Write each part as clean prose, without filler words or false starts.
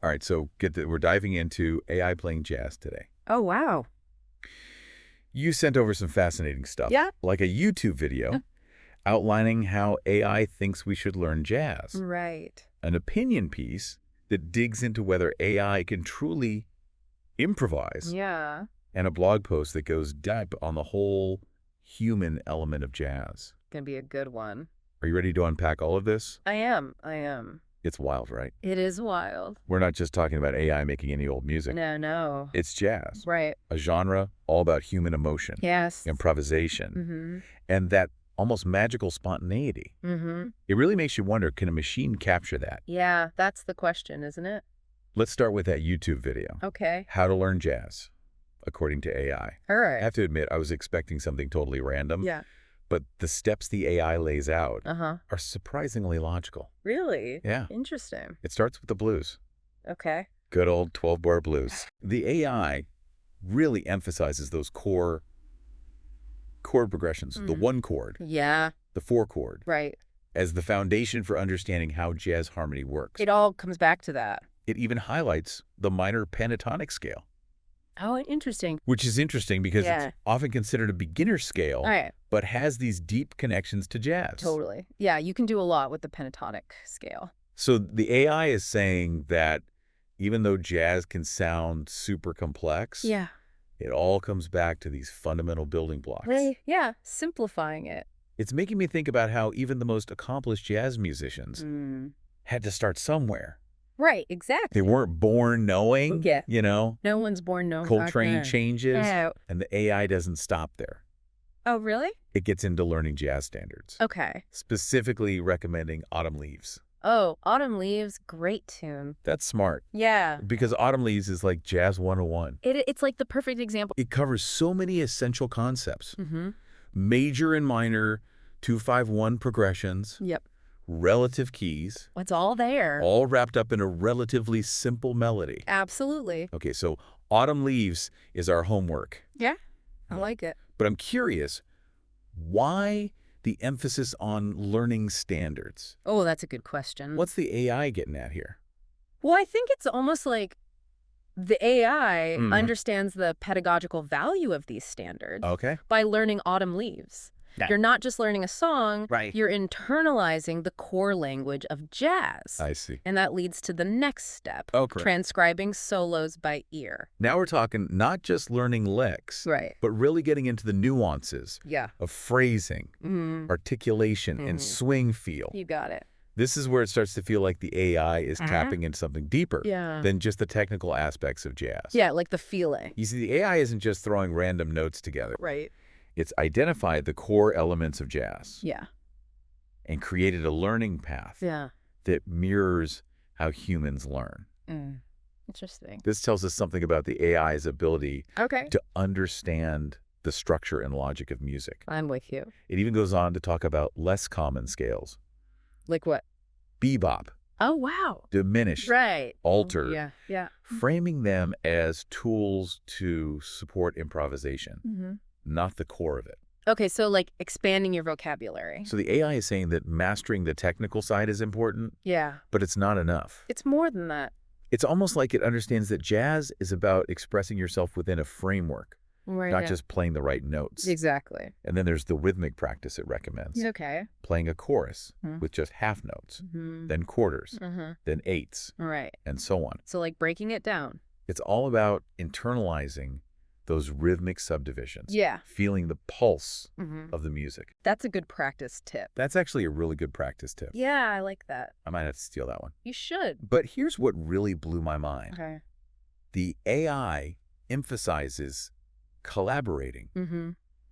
All right, so we're diving into AI playing jazz today. Oh, wow. You sent over some fascinating stuff. Yeah. Like a YouTube video outlining how AI thinks we should learn jazz. Right. An opinion piece that digs into whether AI can truly improvise. Yeah. And a blog post that goes deep on the whole human element of jazz. Gonna be a good one. Are you ready to unpack all of this? I am. It's wild, right? It is wild. We're not just talking about AI making any old music. No. It's jazz. Right. A genre all about human emotion. Yes. Improvisation. And that almost magical spontaneity. It really makes you wonder, can a machine capture that? Yeah, that's the question, isn't it? Let's start with that YouTube video. Okay. How to learn jazz, according to AI. All right. I have to admit, I was expecting something totally random. Yeah. But the steps the AI lays out are surprisingly logical. Really? Yeah. Interesting. It starts with the blues. Okay. Good old 12-bar blues. The AI really emphasizes those core chord progressions, the one chord, Yeah. the four chord, Right. as the foundation for understanding how jazz harmony works. It all comes back to that. It even highlights the minor pentatonic scale, Oh, interesting. which is interesting because Yeah. it's often considered a beginner scale, All right. but has these deep connections to jazz. Totally. Yeah, you can do a lot with the pentatonic scale. So the AI is saying that even though jazz can sound super complex, Yeah. it all comes back to these fundamental building blocks. Yeah, simplifying it. It's making me think about how even the most accomplished jazz musicians had to start somewhere. Right, exactly. They weren't born knowing, Yeah. you know. No one's born knowing. Coltrane changes, Yeah. and the AI doesn't stop there. Oh, really? It gets into learning jazz standards, Okay. specifically recommending Autumn Leaves. Oh, Autumn Leaves, great tune. That's smart, Yeah. because Autumn Leaves is like Jazz 101. It's like the perfect example. It covers so many essential concepts. Major and minor 2-5-1 progressions, Yep. relative keys, It's all there. all wrapped up in a relatively simple melody. Absolutely. Okay, so Autumn Leaves is our homework. Yeah, I like it. But I'm curious, why the emphasis on learning standards? Oh, that's a good question. What's the AI getting at here? Well, I think it's almost like the AI understands the pedagogical value of these standards Okay. by learning Autumn Leaves. Yeah. You're not just learning a song, Right. You're internalizing the core language of jazz. I see. And that leads to the next step, Oh, correct. transcribing solos by ear. Now we're talking not just learning licks, Right. but really getting into the nuances Yeah. of phrasing, articulation, and swing feel. You got it. This is where it starts to feel like the AI is tapping into something deeper Yeah. than just the technical aspects of jazz. Yeah, like the feeling. You see, the AI isn't just throwing random notes together. Right. It's identified the core elements of jazz Yeah. and created a learning path Yeah. that mirrors how humans learn. Interesting. This tells us something about the AI's ability Okay. to understand the structure and logic of music. I'm with you. It even goes on to talk about less common scales. Like what? Bebop, Oh, wow. diminished, Right. altered, Yeah. framing them as tools to support improvisation, not the core of it. Okay, so like expanding your vocabulary. So the AI is saying that mastering the technical side is important, Yeah. but it's not enough. It's more than that. It's almost like it understands that jazz is about expressing yourself within a framework, Right. not just playing the right notes. Exactly. And then there's the rhythmic practice it recommends. Okay. Playing a chorus with just half notes, then quarters, then eighths, Right. and so on. So like breaking it down. It's all about internalizing those rhythmic subdivisions, Yeah. feeling the pulse of the music. That's a good practice tip. That's actually a really good practice tip. Yeah, I like that. I might have to steal that one. You should. But here's what really blew my mind. Okay. The AI emphasizes collaborating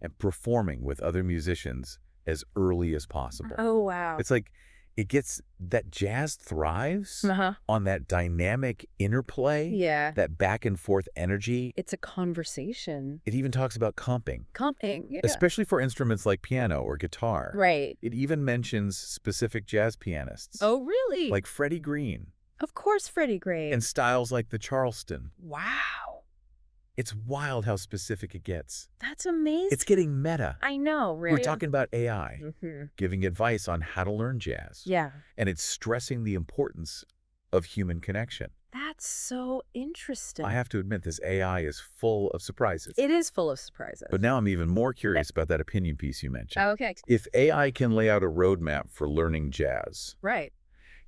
and performing with other musicians as early as possible. Oh, wow. It's like it gets that jazz thrives on that dynamic interplay, Yeah. that back and forth energy. It's a conversation. It even talks about comping, Comping. Yeah. especially for instruments like piano or guitar. Right. It even mentions specific jazz pianists, Oh, really? like Freddie Green, Of course, Freddie Gray. and styles like the Charleston. Wow. It's wild how specific it gets. That's amazing. It's getting meta. I know, right? We're talking about AI, giving advice on how to learn jazz. Yeah. And it's stressing the importance of human connection. That's That's so interesting. I have to admit, this AI is full of surprises. It is full of surprises. But now I'm even more curious about that opinion piece you mentioned. Okay. If AI can lay out a roadmap for learning jazz, Right.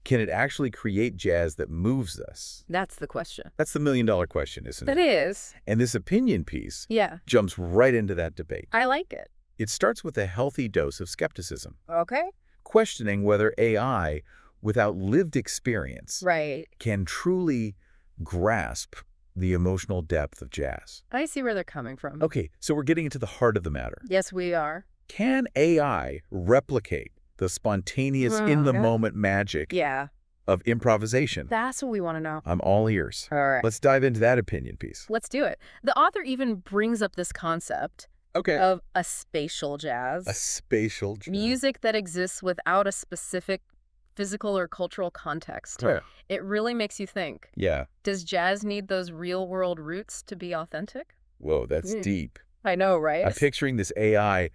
can it actually create jazz that moves us? That's the question. That's the million-dollar question, isn't That it? is. And this opinion piece Yeah. jumps right into that debate. I like it. It starts with a healthy dose of skepticism, Okay. questioning whether AI, without lived experience, Right. can truly grasp the emotional depth of jazz. I see where they're coming from. Okay, so we're getting into the heart of the matter. Yes, we are. Can AI replicate the spontaneous, in-the-moment magic Yeah. of improvisation? That's what we want to know. I'm all ears. All right. Let's dive into that opinion piece. Let's do it. The author even brings up this concept Okay. of aspatial jazz. A spatial jazz. Music that exists without a specific physical or cultural context. Yeah. It really makes you think. Yeah. Does jazz need those real-world roots to be authentic? Whoa, that's deep. I know, right? I'm picturing this AI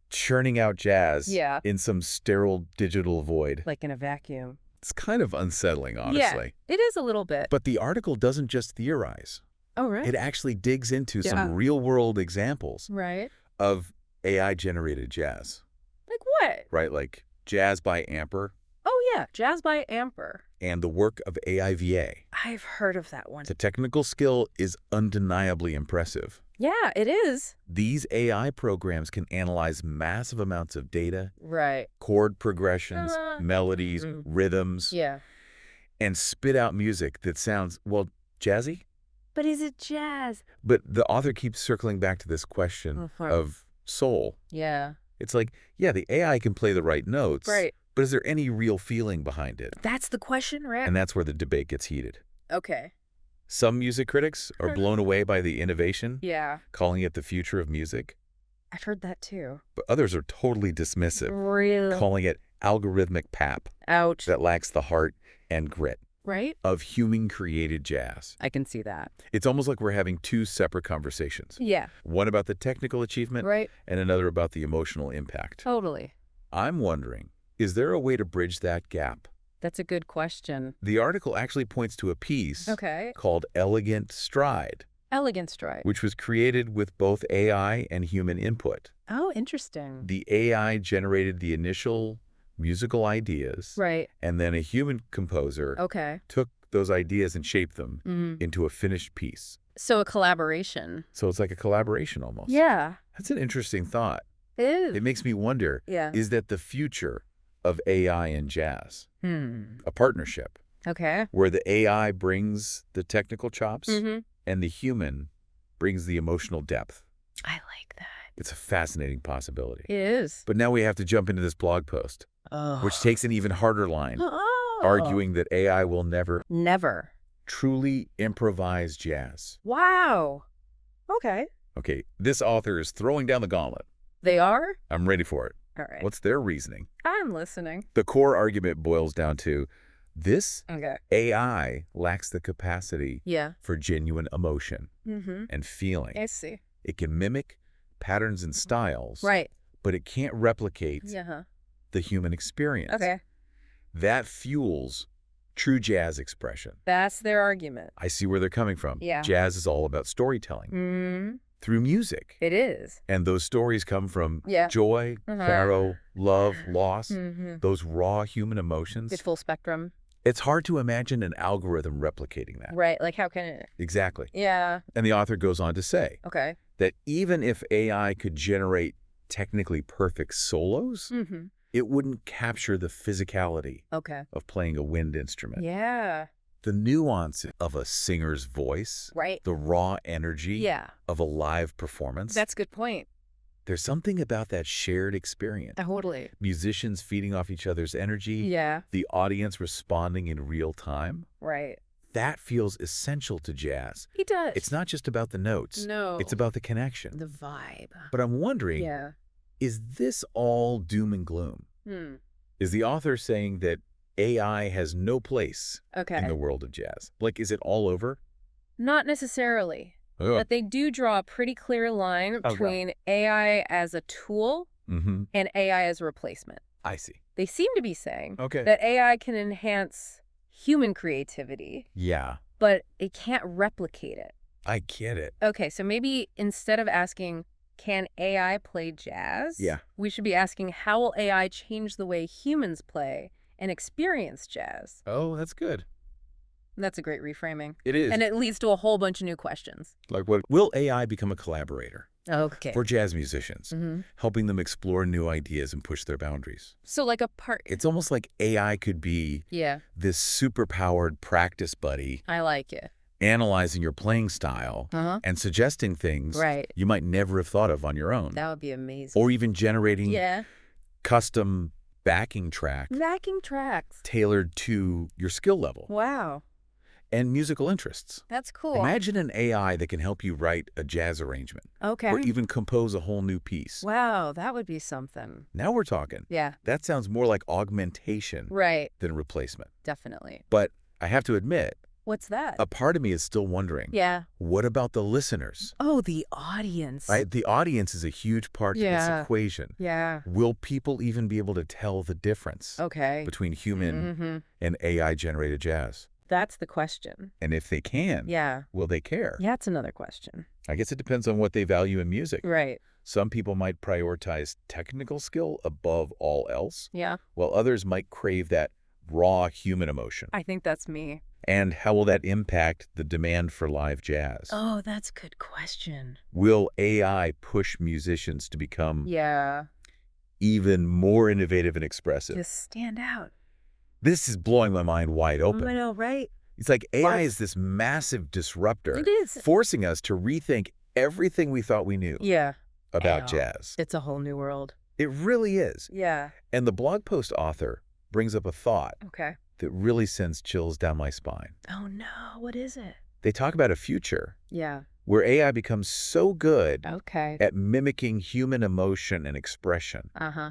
churning out jazz Yeah. in some sterile digital void. Like in a vacuum. It's kind of unsettling, honestly. Yeah, it is a little bit. But the article doesn't just theorize. Oh, right. It actually digs into Yeah. some real-world examples Right. of AI-generated jazz, Like what? right? Like Jazz by Amper Oh, yeah. Jazz by Amper. and the work of AIVA. I've heard of that one. The technical skill is undeniably impressive. Yeah, it is. These AI programs can analyze massive amounts of data, Right. chord progressions, Uh-huh. melodies, rhythms, Yeah. and spit out music that sounds, well, jazzy. But is it jazz? But the author keeps circling back to this question Uh-huh. of soul. Yeah. It's like, yeah, the AI can play the right notes, Right. but is there any real feeling behind it? That's the question, right? And that's where the debate gets heated. Okay. Some music critics are blown away by the innovation, Yeah. calling it the future of music, I've heard that too. but others are totally dismissive, Really? calling it algorithmic pap Ouch. that lacks the heart and grit Right? of human-created jazz. I can see that. It's almost like we're having two separate conversations. Yeah. One about the technical achievement Right? and another about the emotional impact. Totally. I'm wondering, is there a way to bridge that gap? That's a good question. The article actually points to a piece Okay. called Elegant Stride, Elegant stride. which was created with both AI and human input. Oh, interesting. The AI generated the initial musical ideas, Right. and then a human composer Okay. took those ideas and shaped them Mm. into a finished piece. So a collaboration. So it's like a collaboration almost. Yeah. That's an interesting thought. It is. It makes me wonder, Yeah. is that the future of AI and jazz? Hmm. A partnership Okay. where the AI brings the technical chops Mm-hmm. and the human brings the emotional depth. I like that. It's a fascinating possibility. It is. But now we have to jump into this blog post, Oh. which takes an even harder line, Oh. arguing that AI will never Never. truly improvise jazz. Wow. Okay. Okay, this author is throwing down the gauntlet. They are? I'm ready for it. All right. What's their reasoning? I'm listening. The core argument boils down to this Okay. AI lacks the capacity Yeah. for genuine emotion Mm-hmm. and feeling. I see. It can mimic patterns and styles, Right. but it can't replicate Yeah. the human experience. Okay. That fuels true jazz expression. That's their argument. I see where they're coming from. Yeah. Jazz is all about storytelling Mm-hmm. through music. It is. And those stories come from Yeah. joy, Uh-huh. sorrow, love, loss, Mm-hmm. those raw human emotions. It's full spectrum. It's hard to imagine an algorithm replicating that. Right. Like, how can it? Exactly. Yeah. And the author goes on to say Okay. that even if AI could generate technically perfect solos, Mm-hmm. it wouldn't capture the physicality Okay. of playing a wind instrument. Yeah. The nuance of a singer's voice, Right. the raw energy Yeah. of a live performance. That's a good point. There's something about that shared experience. Totally. Musicians feeding off each other's energy, Yeah. the audience responding in real time. Right. That feels essential to jazz. He does. It's not just about the notes. No. It's about the connection. the vibe. But I'm wondering, Yeah. is this all doom and gloom? Hmm. Is the author saying that AI has no place Okay. in the world of jazz? Like, is it all over? Not necessarily. Oh. But they do draw a pretty clear line Okay. between AI as a tool Mm-hmm. and AI as a replacement. I see. They seem to be saying Okay. that AI can enhance human creativity, Yeah. but it can't replicate it. I get it. Okay, so maybe instead of asking, can AI play jazz? Yeah. We should be asking, how will AI change the way humans play and experience jazz? Oh, that's good. That's a great reframing. It is. And it leads to a whole bunch of new questions. Like, what will AI become a collaborator Okay. for jazz musicians, Mm-hmm. helping them explore new ideas and push their boundaries? So like a part. It's almost like AI could be Yeah, this super-powered practice buddy I like it. analyzing your playing style Uh-huh. and suggesting things Right. you might never have thought of on your own. That would be amazing. Or even generating Yeah. custom backing track Backing tracks. tailored to your skill level Wow. and musical interests. That's cool. Imagine an AI that can help you write a jazz arrangement Okay. or even compose a whole new piece. Wow, that would be something. Now we're talking. Yeah. That sounds more like augmentation Right. than replacement. Definitely. But I have to admit, What's that? a part of me is still wondering, Yeah. what about the listeners? Oh, the audience. Right? The audience is a huge part of Yeah. this equation. Yeah. Will people even be able to tell the difference Okay. between human Mm-hmm. and AI-generated jazz? That's the question. And if they can, Yeah. will they care? Yeah, it's another question. I guess it depends on what they value in music. Right. Some people might prioritize technical skill above all else, Yeah. while others might crave that raw human emotion. I think that's me. And how will that impact the demand for live jazz? Oh, that's a good question. Will AI push musicians to become Yeah. even more innovative and expressive? Just stand out. This is blowing my mind wide open. I know, right? It's like AI What? is this massive disruptor, It is. forcing us to rethink everything we thought we knew Yeah. about Ow. jazz. It's a whole new world. It really is. Yeah. And the blog post author brings up a thought Okay. that really sends chills down my spine. Oh, no. What is it? They talk about a future Yeah. where AI becomes so good Okay. at mimicking human emotion and expression Uh-huh.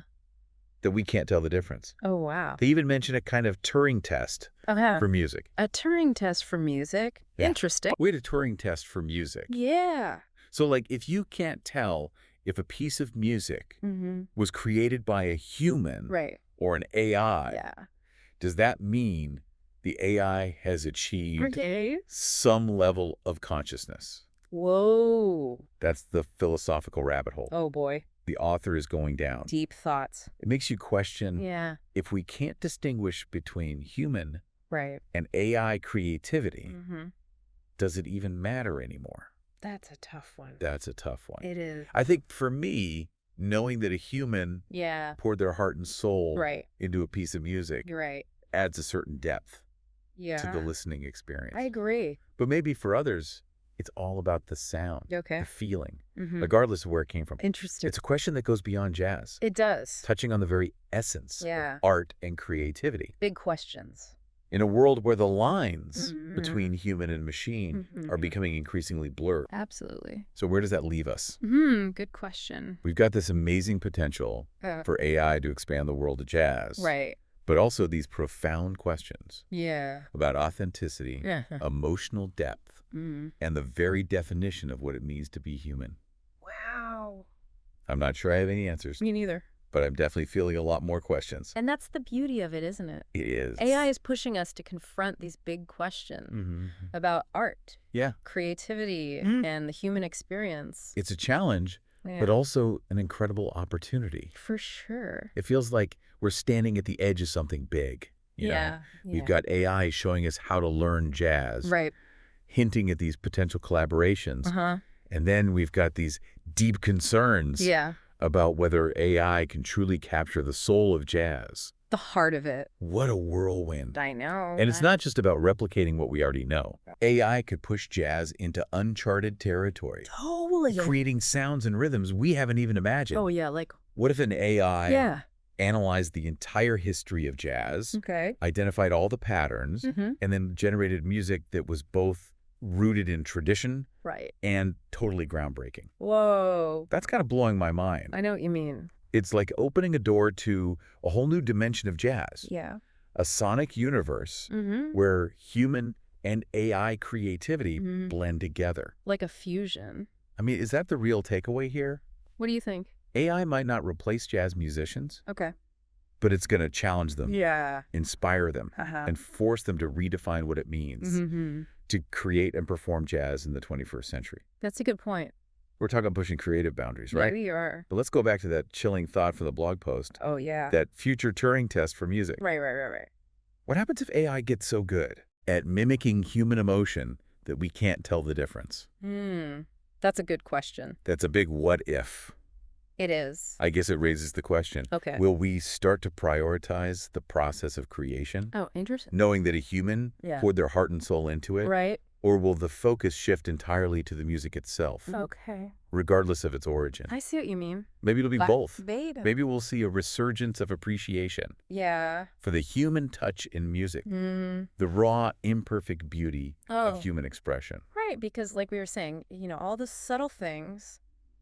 that we can't tell the difference. Oh, wow. They even mention a kind of Turing test Okay. for music. A Turing test for music. Yeah. Interesting. We had a Turing test for music. Yeah. So, like, if you can't tell if a piece of music Mm-hmm. was created by a human Right. or an AI, Yeah. does that mean the AI has achieved Okay. some level of consciousness? Whoa. That's the philosophical rabbit hole Oh, boy. the author is going down. Deep thoughts. It makes you question Yeah. if we can't distinguish between human Right. and AI creativity, Mm-hmm. does it even matter anymore? That's a tough one. That's a tough one. It is. I think for me, knowing that a human Yeah. poured their heart and soul Right. into a piece of music You're right. adds a certain depth Yeah. to the listening experience. I agree. But maybe for others, it's all about the sound, Okay. the feeling, Mm-hmm. regardless of where it came from. Interesting. It's a question that goes beyond jazz, It does. touching on the very essence Yeah. of art and creativity. Big questions. In a world where the lines Mhm. between human and machine Mhm. are becoming increasingly blurred. Absolutely. So where does that leave us? Good question. We've got this amazing potential for AI to expand the world of jazz, Right. but also these profound questions Yeah. about authenticity, Yeah. emotional depth, Mm. and the very definition of what it means to be human. Wow. I'm not sure I have any answers, Me neither. but I'm definitely feeling a lot more questions. And that's the beauty of it, isn't it? It is. AI is pushing us to confront these big questions Mhm. about art, Yeah, creativity, Mm. and the human experience. it's a challenge, Yeah. but also an incredible opportunity. For sure. It feels like we're standing at the edge of something big. You know? Yeah. We've got AI showing us how to learn jazz, Right. hinting at these potential collaborations. Uh-huh. And then we've got these deep concerns Yeah. about whether AI can truly capture the soul of jazz. The heart of it. What a whirlwind. I know. And it's not just about replicating what we already know. AI could push jazz into uncharted territory, Totally. creating sounds and rhythms we haven't even imagined. Oh, yeah. Like, What if an AI yeah. analyzed the entire history of jazz, Okay. identified all the patterns, Mm-hmm. and then generated music that was both rooted in tradition Right. and totally groundbreaking? Whoa. That's kind of blowing my mind. I know what you mean. It's like opening a door to a whole new dimension of jazz, Yeah. a sonic universe Mm-hmm. where human and AI creativity Mhm. blend together. Like a fusion. I mean, is that the real takeaway here? What do you think? AI might not replace jazz musicians, Okay. but it's going to challenge them, Yeah. inspire them, Uh-huh. and force them to redefine what it means Mm-hmm. to create and perform jazz in the 21st century. That's a good point. We're talking about pushing creative boundaries, right? Yeah, we are. But let's go back to that chilling thought from the blog post, Oh, yeah. that future Turing test for music. Right. What happens if AI gets so good at mimicking human emotion that we can't tell the difference? That's a good question. That's a big what if. It is. I guess it raises the question. Okay. Will we start to prioritize the process of creation, Oh, interesting. knowing that a human Yeah. poured their heart and soul into it? Right. Or will the focus shift entirely to the music itself, Okay. regardless of its origin? I see what you mean. Maybe it'll be both. Beta. Maybe we'll see a resurgence of appreciation Yeah. for the human touch in music, the raw, imperfect beauty of human expression. Right, because like we were saying, all the subtle things.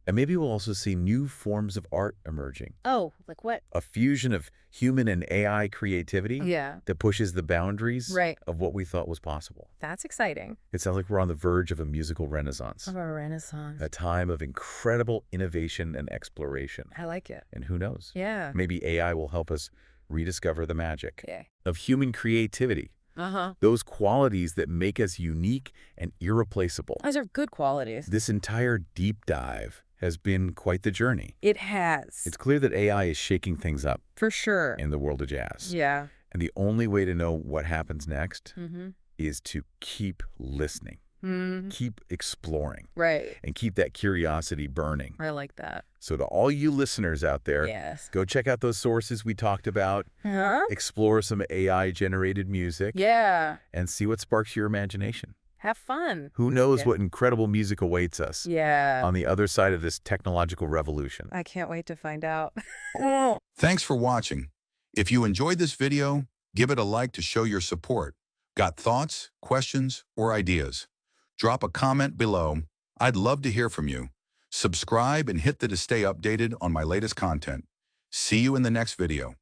And maybe we'll also see new forms of art emerging. Oh, like what? A fusion of human and AI creativity Yeah. that pushes the boundaries Right. of what we thought was possible. That's exciting. It sounds like we're on the verge of a musical renaissance, Of a renaissance. a time of incredible innovation and exploration. I like it. And who knows? Yeah. Maybe AI will help us rediscover the magic Yeah. of human creativity, Uh-huh. those qualities that make us unique and irreplaceable. Those are good qualities. This entire deep dive has been quite the journey. It has. It's clear that AI is shaking things up For sure. in the world of jazz. Yeah. And the only way to know what happens next Mm-hmm. is to keep listening, keep exploring, Right. and keep that curiosity burning. I like that. So to all you listeners out there, Yes. go check out those sources we talked about, Huh? explore some AI-generated music, Yeah. and see what sparks your imagination. Have fun. Who knows Yeah. what incredible music awaits us Yeah. on the other side of this technological revolution. I can't wait to find out. Thanks for watching. If you enjoyed this video, give it a like to show your support. Got thoughts, questions, or ideas? Drop a comment below. I'd love to hear from you. Subscribe and hit the to stay updated on my latest content. See you in the next video.